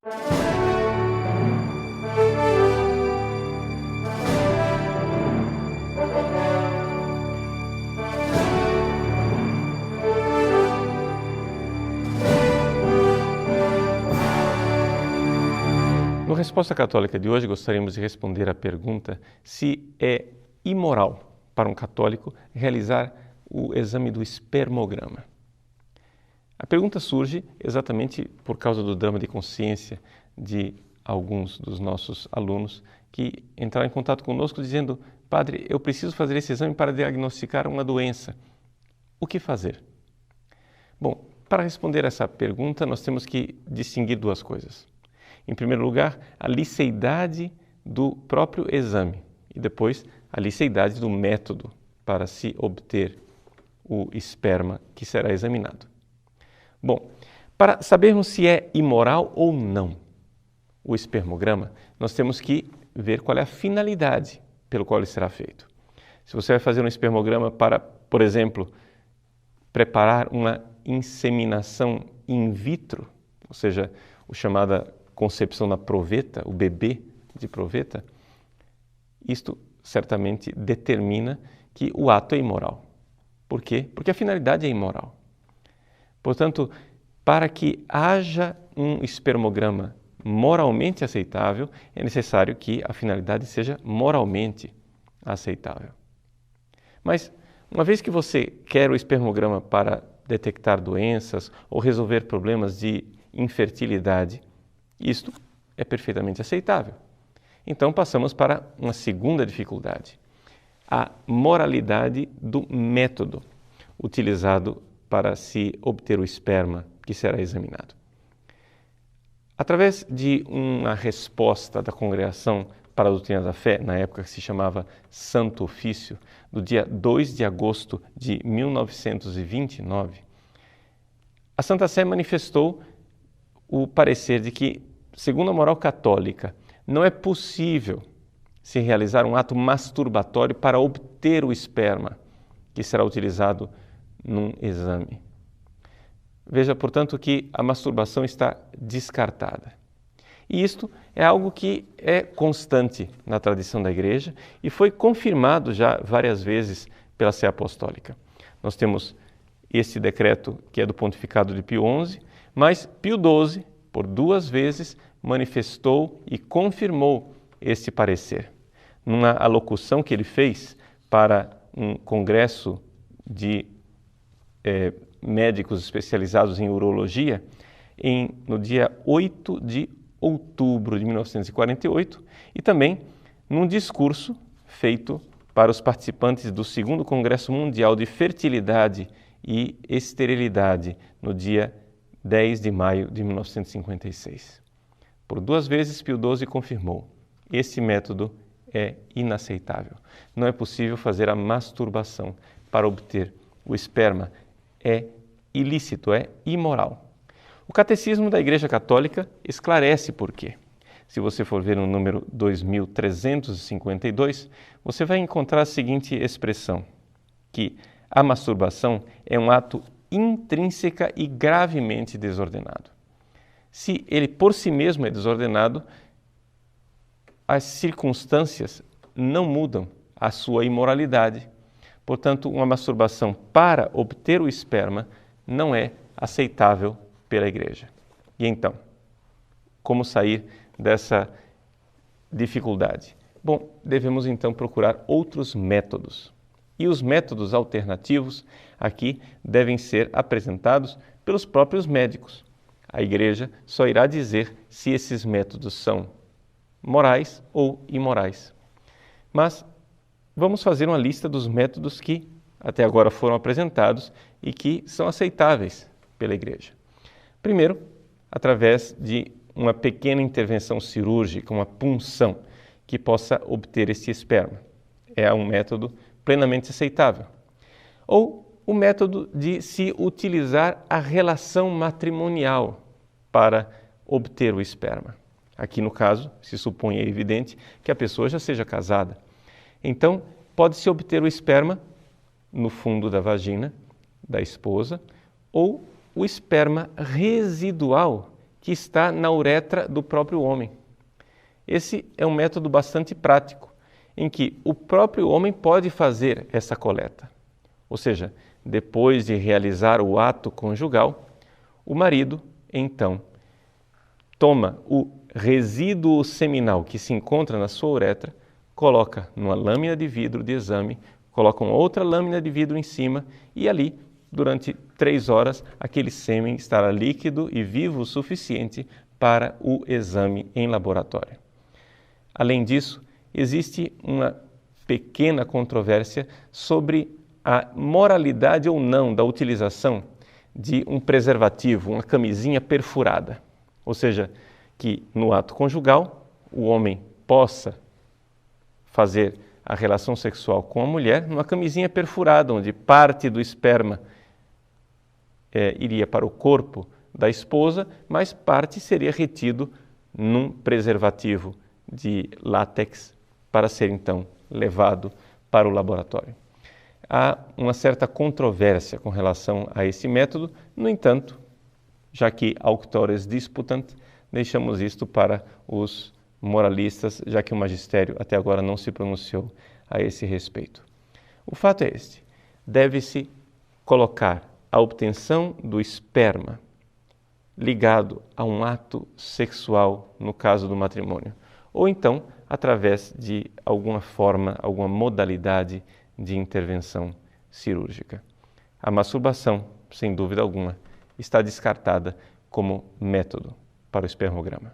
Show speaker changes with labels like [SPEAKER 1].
[SPEAKER 1] No Resposta Católica de hoje, gostaríamos de responder à pergunta se é imoral para um católico realizar o exame do espermograma. A pergunta surge exatamente por causa do drama de consciência de alguns dos nossos alunos que entraram em contato conosco dizendo: Padre, eu preciso fazer esse exame para diagnosticar uma doença. O que fazer? Bom, para responder essa pergunta, nós temos que distinguir duas coisas. Em primeiro lugar, a liceidade do próprio exame e depois a liceidade do método para se obter o esperma que será examinado. Bom, para sabermos se é imoral ou não o espermograma, nós temos que ver qual é a finalidade pelo qual ele será feito. Se você vai fazer um espermograma para, por exemplo, preparar uma inseminação in vitro, ou seja, a chamada concepção na proveta, o bebê de proveta, isto certamente determina que o ato é imoral. Por quê? Porque a finalidade é imoral. Portanto, para que haja um espermograma moralmente aceitável, é necessário que a finalidade seja moralmente aceitável. Mas, uma vez que você quer o espermograma para detectar doenças ou resolver problemas de infertilidade, isto é perfeitamente aceitável. Então, passamos para uma segunda dificuldade, a moralidade do método utilizado para se obter o esperma que será examinado. Através de uma resposta da Congregação para a Doutrina da Fé, na época que se chamava Santo Ofício, do dia 2 de agosto de 1929, a Santa Sé manifestou o parecer de que, segundo a moral católica, não é possível se realizar um ato masturbatório para obter o esperma que será utilizado num exame. Veja, portanto, que a masturbação está descartada. E isto é algo que é constante na tradição da Igreja e foi confirmado já várias vezes pela Sé Apostólica. Nós temos esse decreto que é do pontificado de Pio XI, mas Pio XII, por 2 vezes, manifestou e confirmou esse parecer. Numa alocução que ele fez para um congresso de médicos especializados em urologia, no dia 8 de outubro de 1948, e também num discurso feito para os participantes do 2º Congresso Mundial de Fertilidade e Esterilidade, no dia 10 de maio de 1956. Por 2 vezes, Pio XII confirmou: esse método é inaceitável. Não é possível fazer a masturbação para obter o esperma. É ilícito, é imoral. O Catecismo da Igreja Católica esclarece por quê. Se você for ver no número 2352, você vai encontrar a seguinte expressão, que a masturbação é um ato intrínseca e gravemente desordenado. Se ele por si mesmo é desordenado, as circunstâncias não mudam a sua imoralidade. Portanto, uma masturbação para obter o esperma não é aceitável pela Igreja. E então, como sair dessa dificuldade? Bom, devemos então procurar outros métodos. E os métodos alternativos aqui devem ser apresentados pelos próprios médicos. A Igreja só irá dizer se esses métodos são morais ou imorais. Mas vamos fazer uma lista dos métodos que até agora foram apresentados e que são aceitáveis pela Igreja. Primeiro, através de uma pequena intervenção cirúrgica, uma punção, que possa obter esse esperma. É um método plenamente aceitável. Ou o método de se utilizar a relação matrimonial para obter o esperma. Aqui, no caso, se supõe, é evidente, que a pessoa já seja casada. Então, pode-se obter o esperma no fundo da vagina da esposa ou o esperma residual que está na uretra do próprio homem. Esse é um método bastante prático, em que o próprio homem pode fazer essa coleta. Ou seja, depois de realizar o ato conjugal, o marido, então, toma o resíduo seminal que se encontra na sua uretra, coloca numa lâmina de vidro de exame, coloca uma outra lâmina de vidro em cima e ali, durante 3 horas, aquele sêmen estará líquido e vivo o suficiente para o exame em laboratório. Além disso, existe uma pequena controvérsia sobre a moralidade ou não da utilização de um preservativo, uma camisinha perfurada. Ou seja, que no ato conjugal o homem possa fazer a relação sexual com a mulher numa camisinha perfurada, onde parte do esperma iria para o corpo da esposa, mas parte seria retido num preservativo de látex para ser então levado para o laboratório. Há uma certa controvérsia com relação a esse método, no entanto, já que auctores disputant, deixamos isto para os moralistas, já que o magistério até agora não se pronunciou a esse respeito. O fato é este: deve-se colocar a obtenção do esperma ligado a um ato sexual no caso do matrimônio, ou então através de alguma forma, alguma modalidade de intervenção cirúrgica. A masturbação, sem dúvida alguma, está descartada como método para o espermograma.